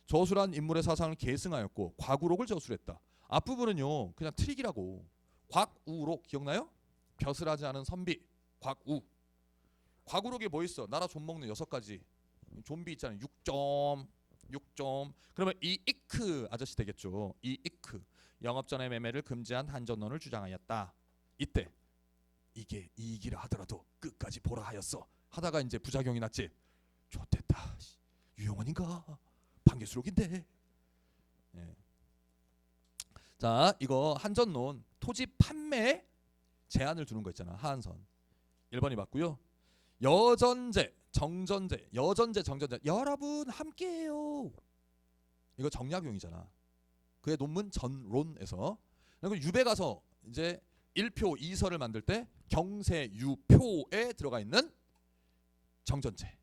저술한 인물의 사상을 계승하였고 과구록을 저술했다. 앞부분은요 그냥 트릭이라고. 곽우록 기억나요? 벼슬하지 않은 선비 곽우. 과구록에 뭐 있어? 나라 존먹는 6가지 좀비 있잖아요. 6점. 그러면 이 이크 아저씨 되겠죠. 이 이크 영업전의 매매를 금지한 한전론을 주장하였다. 이때 이게 이익이라 하더라도 끝까지 보라 하였어. 하다가 이제 부작용이 났지. 좋댔다. 유영원인가? 반개수록인데. 예. 자, 이거 한전론 토지 판매 제한을 두는 거 있잖아. 하한선. 1번이 맞고요. 여전제, 정전제, 여전제, 정전제. 여러분 함께해요. 이거 정약용이잖아. 그의 논문 전론에서. 그리고 유배 가서 이제 1표 2서를 만들 때 경세유표에 들어가 있는 정전제.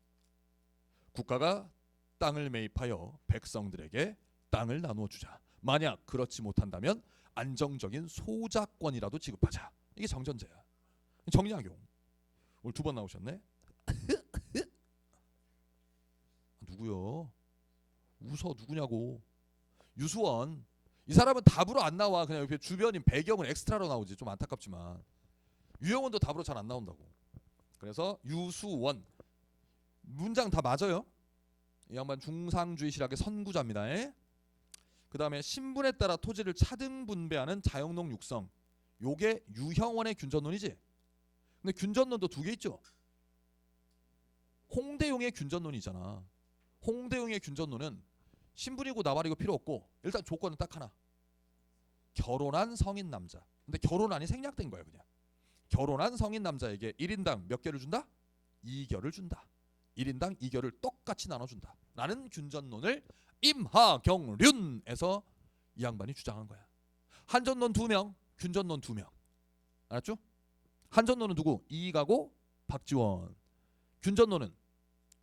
국가가 땅을 매입하여 백성들에게 땅을 나누어 주자. 만약 그렇지 못한다면 안정적인 소작권이라도 지급하자. 이게 정전제야. 정약용. 오늘 2번 나오셨네. 누구요? 웃어 누구냐고. 유수원. 이 사람은 답으로 안 나와. 그냥 옆에 주변인 배경은 엑스트라로 나오지. 좀 안타깝지만 유영원도 답으로 잘 안 나온다고. 그래서 유수원. 문장 다 맞아요. 이 양반 중상주의 실학의 선구자입니다. 그 다음에 신분에 따라 토지를 차등 분배하는 자영농 육성. 요게 유형원의 균전론이지. 근데 균전론도 2개 있죠. 홍대용의 균전론이잖아. 홍대용의 균전론은 신분이고 나발이고 필요 없고 일단 조건은 딱 하나. 결혼한 성인 남자. 근데 결혼안이 생략된 거야 그냥. 결혼한 성인 남자에게 1인당 몇 개를 준다? 2결을 준다. 1인당 2결을 똑같이 나눠준다. 라는 균전론을 임하경륜에서 이 양반이 주장한 거야. 한전론 2명, 균전론 2명. 알았죠? 한전론은 누구? 이익하고 박지원. 균전론은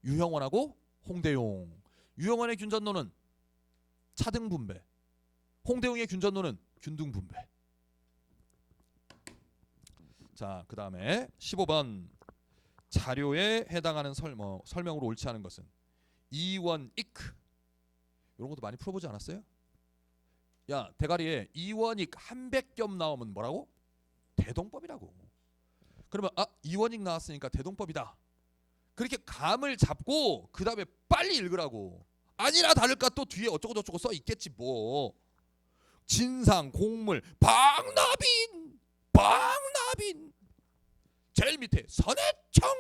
유형원하고 홍대용. 유형원의 균전론은 차등 분배. 홍대용의 균전론은 균등 분배. 자, 그 다음에 15번 자료에 해당하는 설명으로 옳지 않은 것은 이원 이크. 이런 것도 많이 풀어보지 않았어요? 야 대가리에 이원익 한 100겹 나오면 뭐라고? 대동법이라고. 그러면 이원익 나왔으니까 대동법이다. 그렇게 감을 잡고 그 다음에 빨리 읽으라고. 아니나 다를까 또 뒤에 어쩌고 저쩌고 써 있겠지 뭐. 진상, 곡물, 방나빈 제일 밑에 선해청.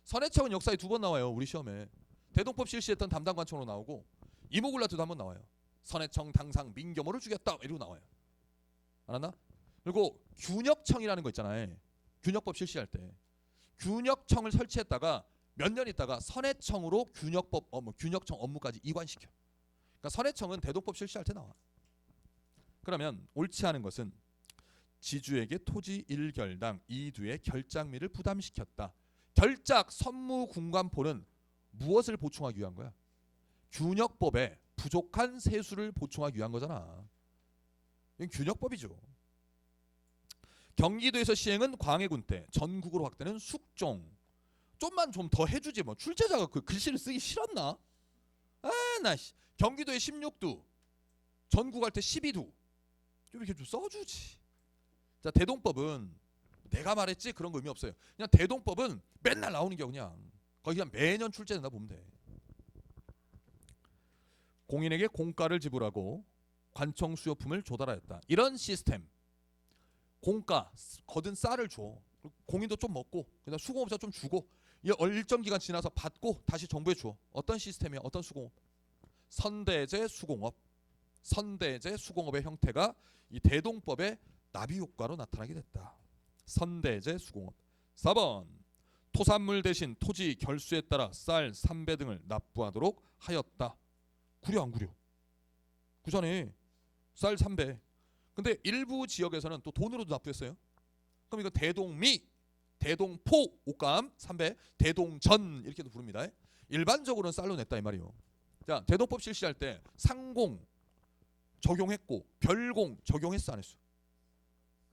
선해청은 역사에 2번 나와요. 우리 시험에. 대동법 실시했던 담당관청으로 나오고 이모굴라트도 한번 나와요. 선해청 당상 민교모를 죽였다 이러고 나와요. 알았나? 그리고 균역청이라는 거 있잖아요. 균역법 실시할 때 균역청을 설치했다가 몇 년 있다가 선해청으로 균역청 업무까지 이관시켜. 그러니까 선해청은 대동법 실시할 때 나와. 그러면 옳지 않은 것은 지주에게 토지 1결당 2두의 결장미를 부담시켰다. 결작 선무궁관포는 무엇을 보충하기 위한 거야? 균역법에 부족한 세수를 보충하기 위한 거잖아. 이건 균역법이죠. 경기도에서 시행은 광해군 때 전국으로 확대는 숙종. 좀만 좀 더 해주지 뭐. 출제자가 그 글씨를 쓰기 싫었나? 나 경기도에 16두, 전국 할 때 12두 좀 이렇게 좀 써주지. 자 대동법은 내가 말했지 그런 거 의미 없어요. 그냥 대동법은 맨날 나오는 게 그냥 거의 그냥 매년 출제된다 보면 돼. 공인에게 공가를 지불하고 관청 수요품을 조달하였다. 이런 시스템. 공가 거둔 쌀을 줘. 공인도 좀 먹고 그다음 수공업자 좀 주고 일정 기간 지나서 받고 다시 정부에 줘. 어떤 시스템이야? 어떤 수공업? 선대제 수공업. 선대제 수공업의 형태가 이 대동법의 나비 효과로 나타나게 됐다. 선대제 수공업. 4번 토산물 대신 토지 결수에 따라 쌀, 삼배 등을 납부하도록 하였다. 구려 안 구려? 구잖아요. 쌀 3배. 근데 일부 지역에서는 또 돈으로도 납부했어요. 그럼 이거 대동미, 대동포, 옷감 3배, 대동전 이렇게도 부릅니다. 일반적으로는 쌀로 냈다 이 말이요. 자, 대동법 실시할 때 상공 적용했고 별공 적용했어 안 했어?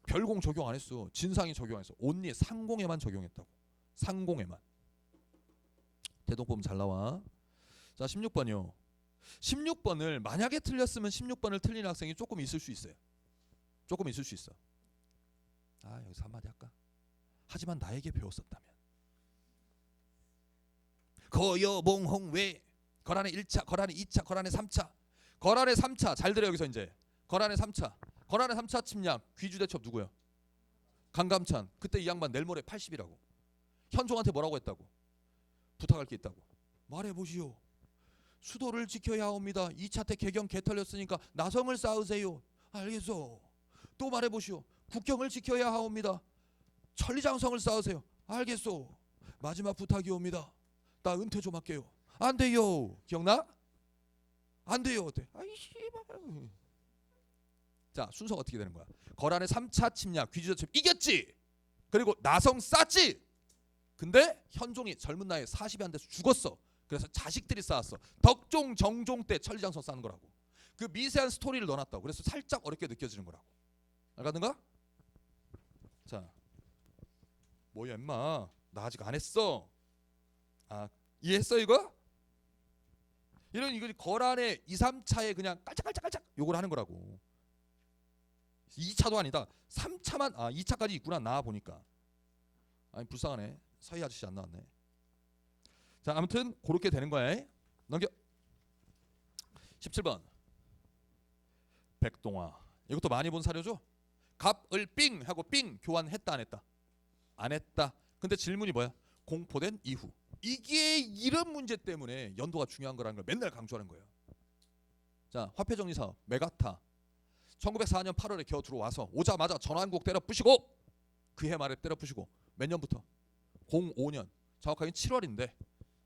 별공 적용 안 했어. 진상이 적용 안 했어. 온리 상공에만 적용했다고. 상공에만. 대동법은 잘 나와. 자, 16번이요. 16번을 만약에 틀렸으면 16번을 틀린 학생이 조금 있을 수 있어요. 조금 있을 수 있어. 여기서 한마디 할까? 하지만 나에게 배웠었다면. 거여몽홍외 거란의 1차, 거란의 2차, 거란의 3차. 거란의 3차 잘 들어 여기서 이제. 거란의 3차. 거란의 3차 침략 귀주대첩 누구야? 강감찬. 그때 이 양반 내일 모레 80이라고. 현종한테 뭐라고 했다고? 부탁할 게 있다고. 말해보시오. 수도를 지켜야 합니다. 2차 때 개경 개털렸으니까 나성을 쌓으세요. 알겠어. 또 말해보시오. 국경을 지켜야 하옵니다. 천리장성을 쌓으세요. 알겠소. 마지막 부탁이 옵니다. 나 은퇴 좀 할게요. 안 돼요. 기억나? 안 돼요. 어때? 아이 씨발. 자, 순서가 어떻게 되는 거야? 거란의 3차 침략 귀주대첩 이겼지. 그리고 나성 쌓지. 근데 현종이 젊은 나이에 40이 안 돼서 죽었어. 그래서 자식들이 쌓았어. 덕종 정종 때 천리장성 쌓는 거라고. 그 미세한 스토리를 넣어놨다고. 그래서 살짝 어렵게 느껴지는 거라고. 알겠는가? 자, 뭐야 임마. 나 아직 안 했어. 이해했어 이거? 이거 거란의 2, 3차에 그냥 깔짝깔짝깔짝 요걸 하는 거라고. 2차도 아니다. 3차만 2차까지 있구나. 나 보니까. 불쌍하네. 서희 아저씨 안 나왔네. 자, 아무튼 그렇게 되는 거야. 넘겨. 17번. 백동화. 이것도 많이 본 사료죠? 갑을 삥 하고 삥 교환했다 안 했다? 안 했다. 근데 질문이 뭐야? 공포된 이후. 이게 이런 문제 때문에 연도가 중요한 거라는 걸 맨날 강조하는 거예요. 자, 화폐정리사업 메가타 1904년 8월에 겨우 들어와서 오자마자 전환국 때려 부시고 그해 말에 때려 부시고 몇 년부터? 05년 정확하게 7월인데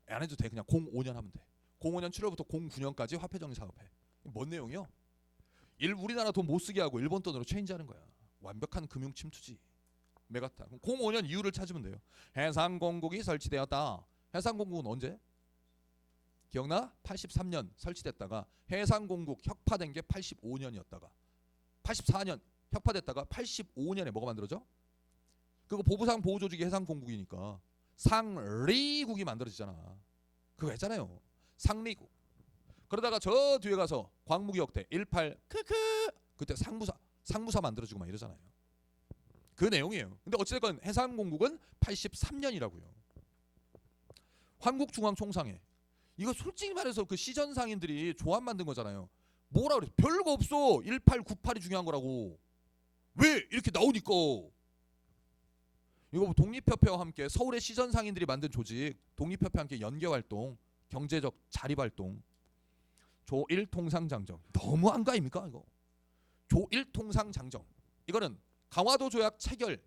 안 해도 돼. 그냥 05년 하면 돼. 05년 7월부터 09년까지 화폐정리사업해. 뭔 내용이요? 우리나라 돈 못 쓰게 하고 일본 돈으로 체인지하는 거야. 완벽한 금융 침투지. 메가타. 05년 이유를 찾으면 돼요. 해상공국이 설치되었다. 해상공국은 언제? 기억나? 83년 설치됐다가 해상공국 혁파된 게 85년이었다가 84년 혁파됐다가 85년에 뭐가 만들어져? 그거 보부상 보호조직이 해상공국이니까 상리국이 만들어지잖아. 그거 했잖아요. 상리국. 그러다가 저 뒤에 가서 광무기역대 18 크크 그때 상무사 만들어주고 막 이러잖아요. 그 내용이에요. 근데 어찌됐건 해상공국은 83년이라고요. 한국중앙총상회 이거 솔직히 말해서 그 시전 상인들이 조합 만든 거잖아요. 뭐라 그래? 별거 없어. 18, 98이 중요한 거라고. 왜 이렇게 나오니까. 이거 독립협회와 함께 서울의 시전 상인들이 만든 조직, 독립협회와 함께 연계활동, 경제적 자립활동, 조1통상장정. 너무한 거 아닙니까 이거? 조1통상장정. 이거는 강화도 조약 체결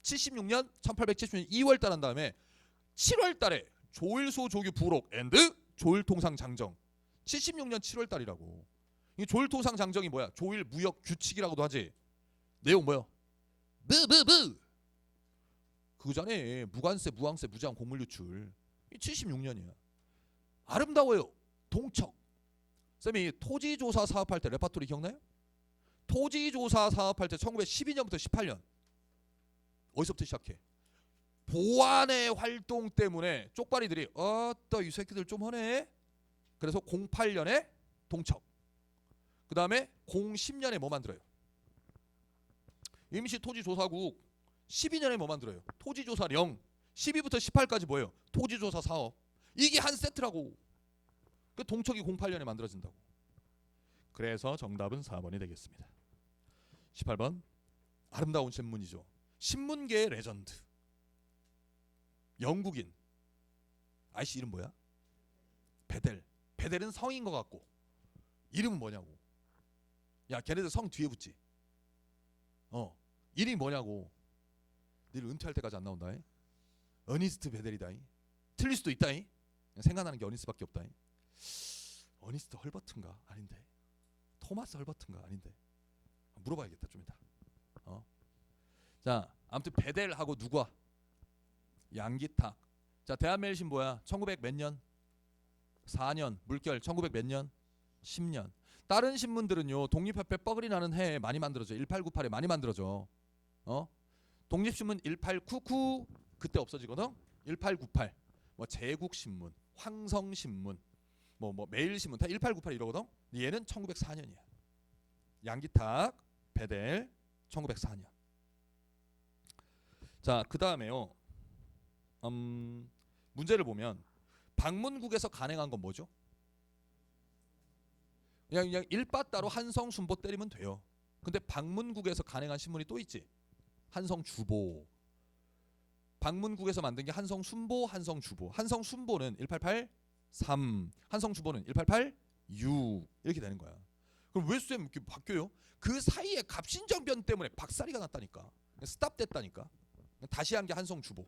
76년 1876년 2월달 한 다음에 7월달에 조일소 조규 부록 앤드 조일통상장정 76년 7월달이라고. 이 조일통상장정이 뭐야? 조일 무역 규칙이라고도 하지. 내용 뭐야? 그전에 무관세, 무항세, 무제한 곡물 유출. 76년이야. 아름다워요. 동척. 쌤이 토지조사 사업할 때 레파토리 기억나요? 토지조사 사업할 때 1912년부터 18년. 어디서부터 시작해? 보안의 활동 때문에 쪽발이들이 아따 이 새끼들 좀 하네. 그래서 08년에 동척. 그 다음에 010년에 뭐 만들어요? 임시토지조사국. 12년에 뭐 만들어요? 토지조사령. 12부터 18까지 뭐예요? 토지조사 사업. 이게 한 세트라고. 그 동척이 08년에 만들어진다고. 그래서 정답은 4번이 되겠습니다. 18번 아름다운 신문이죠. 신문계의 레전드. 영국인. 아이씨 이름 뭐야? 베델. 베델은 성인 것 같고 이름은 뭐냐고. 야 걔네들 성 뒤에 붙지. 이름이 뭐냐고. 늘 은퇴할 때까지 안 나온다. 어니스트 베델이다. 틀릴 수도 있다. 생각나는 게 어니스트밖에 없다. 어니스트 헐버트인가? 아닌데. 토마스 헐버트인가? 아닌데. 물어봐야겠다 좀 이따. 자 아무튼 베델하고 누구야? 양기탁. 자 대한매일 신보야. 1900 몇 년? 4년. 물결 1900 몇 년? 10년. 다른 신문들은요 독립협회 뻐글이 나는 해에 많이 만들어져. 1898에 많이 만들어져. 독립신문 1899 그때 없어지거든. 1898 뭐 제국신문, 황성신문, 뭐 매일신문 다 1898 이러거든. 얘는 1904년이야. 양기탁, 베델 1904년. 자 그 다음에요. 문제를 보면 방문국에서 간행한 건 뭐죠? 그냥 일바따로 한성 순보 때리면 돼요. 근데 방문국에서 간행한 신문이 또 있지. 한성 주보. 방문국에서 만든 게 한성 순보, 한성 주보. 한성 순보는 1883, 한성 주보는 1886 이렇게 되는 거야. 그럼 왜 쌤 이렇게 바뀌어요? 그 사이에 갑신정변 때문에 박살이가 났다니까. 스탑됐다니까. 다시 한 게 한성 주보.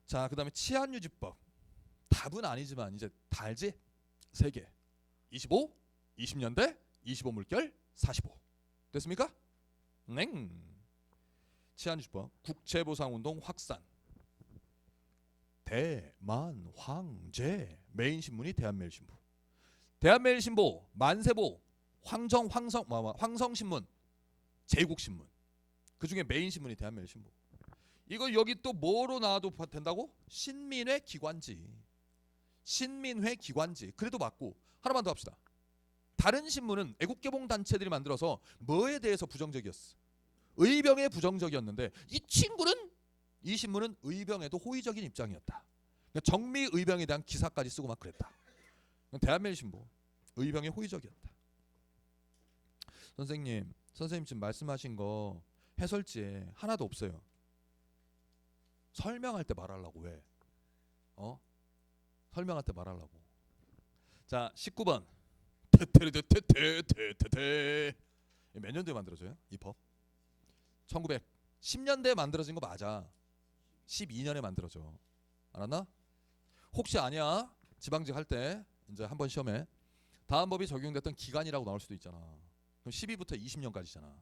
자, 그다음에 치안유지법. 답은 아니지만 이제 다 알지? 3개. 25, 20년대, 25물결, 45. 됐습니까? 네. 치안유지법. 국채보상운동 확산. 대만 황제. 메인신문이 대한매일신보. 대한매일신보, 만세보, 황성신문, 제국신문. 그중에 메인신문이 대한매일신보. 이거 여기 또 뭐로 나와도 된다고? 신민회 기관지. 신민회 기관지. 그래도 맞고. 하나만 더 합시다. 다른 신문은 애국개봉단체들이 만들어서 뭐에 대해서 부정적이었어? 의병에 부정적이었는데 이 신문은 의병에도 호의적인 입장이었다. 정미 의병에 대한 기사까지 쓰고 막 그랬다. 대한매일신보 의병에 호의적이었다. 선생님 지금 말씀하신 거 해설지에 하나도 없어요. 설명할 때 말하려고 왜? 설명할 때 말하려고. 자 19번 몇 년도에 만들어져요? 이 법 1910년대에 만들어진 거 맞아. 12년에 만들어져. 알았나? 혹시 아니야? 지방직 할 때 이제 한번 시험에 다음 법이 적용됐던 기간이라고 나올 수도 있잖아. 그럼 12부터 20년까지잖아.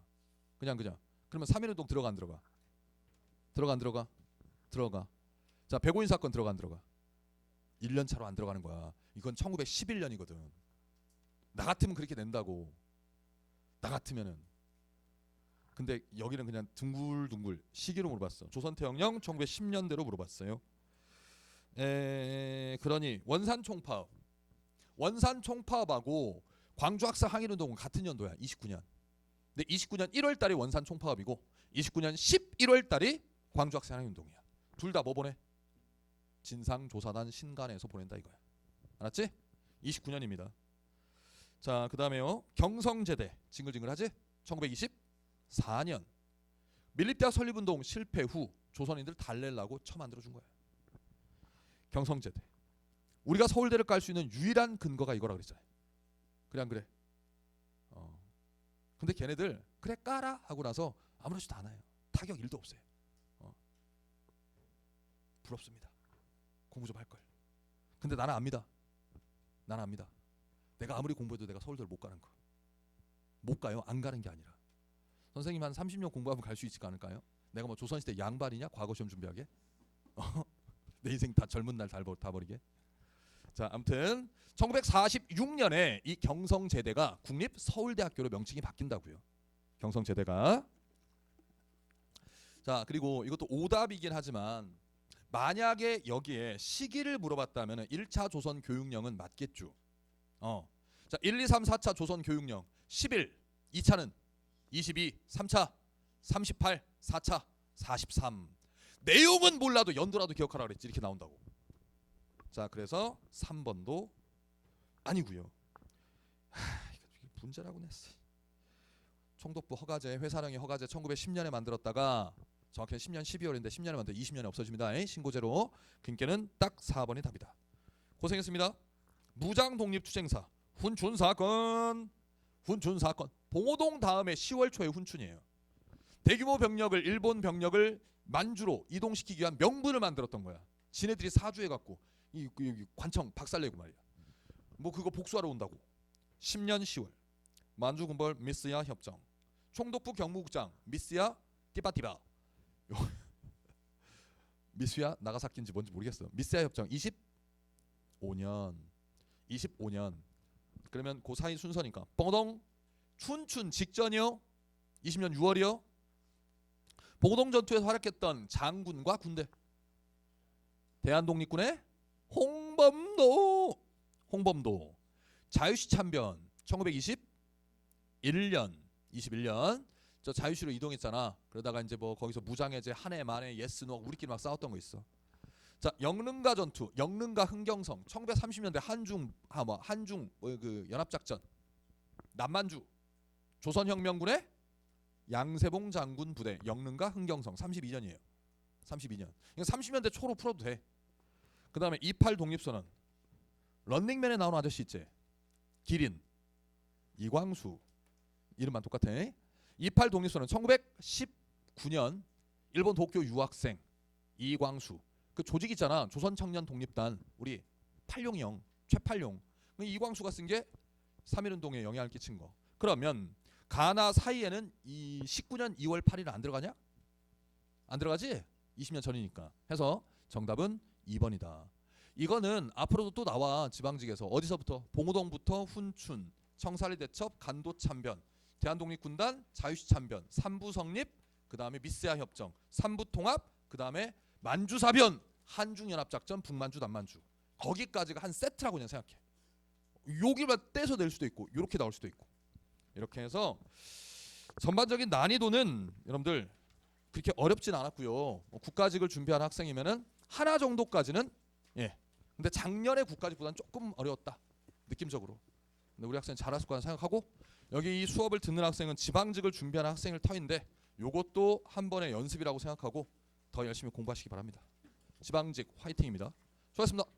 그냥 그러면 3.1운동 들어가 안 들어가? 들어가. 자 105인 사건 들어가 안 들어가? 1년 차로 안 들어가는 거야. 이건 1911년이거든. 나 같으면 그렇게 낸다고. 나 같으면은. 근데 여기는 그냥 둥글둥글 시기로 물어봤어. 조선태영령 1910년대로 물어봤어요. 그러니 원산 총파업 원산 총파업하고 광주 학생 항일운동은 같은 연도야. 29년. 근데 29년 1월 달이 원산 총파업이고 29년 11월 달이 광주 학생 항일운동이야. 둘 다 뭐 보내? 진상조사단 신간에서 보낸다 이거야. 알았지? 29년입니다. 자, 그다음에요. 경성제대 징글징글하지? 1924년 밀립대학 설립운동 실패 후 조선인들 달래려고 처 만들어준 거야. 경성제대. 우리가 서울대를 깔 수 있는 유일한 근거가 이거라 그랬잖아요. 그래 안 그래? 근데 걔네들 그래 까라 하고 나서 아무렇지도 않아요. 타격 1도 없어요. 부럽습니다. 공부 좀 할 걸. 근데 나는 압니다. 나는 압니다. 내가 아무리 공부해도 내가 서울대를 못 가는 거. 못 가요. 안 가는 게 아니라. 선생님 한 30년 공부하면 갈 수 있지 않을까요? 내가 뭐 조선시대 양반이냐? 과거 시험 준비하게? 내 인생 다 젊은 날 다 버리게? 자, 아무튼 1946년에 이 경성제대가 국립서울대학교로 명칭이 바뀐다고요. 경성제대가. 자, 그리고 이것도 오답이긴 하지만 만약에 여기에 시기를 물어봤다면 1차 조선 교육령은 맞겠죠. 자, 1, 2, 3, 4차 조선 교육령 11, 2차는 22, 3차 38, 4차 43. 내용은 몰라도 연도라도 기억하라 그랬지. 이렇게 나온다고. 자, 그래서 3번도 아니고요. 이거 문제라고 냈어. 총독부 허가제, 회사령의 허가제 1910년에 만들었다가 정확히 10년 12월인데 10년에 만들어 20년에 없어집니다. 신고제로. 그러니까는 딱 4번이 답이다. 고생했습니다. 무장 독립 투쟁사 훈춘 사건. 훈춘 사건. 봉오동 다음에 10월 초에 훈춘이에요. 대규모 병력을 일본 병력을 만주로 이동시키기 위한 명분을 만들었던 거야. 지네들이 사주해갖고 이 관청 박살내고 말이야. 뭐 그거 복수하러 온다고. 10년 10월 만주 군벌 미스야 협정. 총독부 경무국장 미스야 띠바띠바. 미스야 나가사키인지 뭔지 모르겠어. 미스야 협정 25년. 그러면 그 사이 순서니까 봉오동 춘춘 직전이요. 20년 6월이요. 봉오동 전투에서 활약했던 장군과 군대. 대한독립군의 홍범도 자유시 참변 1921년 저 자유시로 이동했잖아. 그러다가 이제 뭐 거기서 무장해제 한해 만에 예스 노 우리끼리 막 싸웠던 거 있어. 자, 영릉가 전투, 영릉가 흥경성 1930년대 한중 그 연합작전 남만주 조선혁명군의 양세봉 장군 부대 영릉가 흥경성 32년이에요. 32년. 이거 30년대 초로 풀어도 돼. 그 다음에 28 독립선언. 런닝맨에 나오는 아저씨 있지? 기린, 이광수. 이름만 똑같아. 28 독립선언 1919년 일본 도쿄 유학생 이광수. 그 조직 있잖아. 조선청년 독립단. 우리 팔룡형, 최팔룡. 이광수가 쓴 게 3.1운동에 영향을 끼친 거. 그러면 가나 사이에는 이 19년 2월 8일은 안 들어가냐? 안 들어가지? 20년 전이니까. 해서 정답은 2번이다. 이거는 앞으로도 또 나와. 지방직에서. 어디서부터? 봉오동부터 훈춘, 청사리 대첩, 간도 참변, 대한독립군단, 자유시 참변, 삼부 성립, 그 다음에 미스야 협정, 삼부 통합, 그 다음에 만주사변, 한중연합작전, 북만주, 남만주. 거기까지가 한 세트라고 그냥 생각해. 여기만 떼서 낼 수도 있고 이렇게 나올 수도 있고. 이렇게 해서 전반적인 난이도는 여러분들 그렇게 어렵진 않았고요. 국가직을 준비하는 학생이면은 하나 정도까지는 근데 작년에 국가직보다는 조금 어려웠다. 느낌적으로. 근데 우리 학생 잘할 거라 생각하고 여기 이 수업을 듣는 학생은 지방직을 준비하는 학생일 터인데 요것도 한 번의 연습이라고 생각하고 더 열심히 공부하시기 바랍니다. 지방직 화이팅입니다. 수고하셨습니다.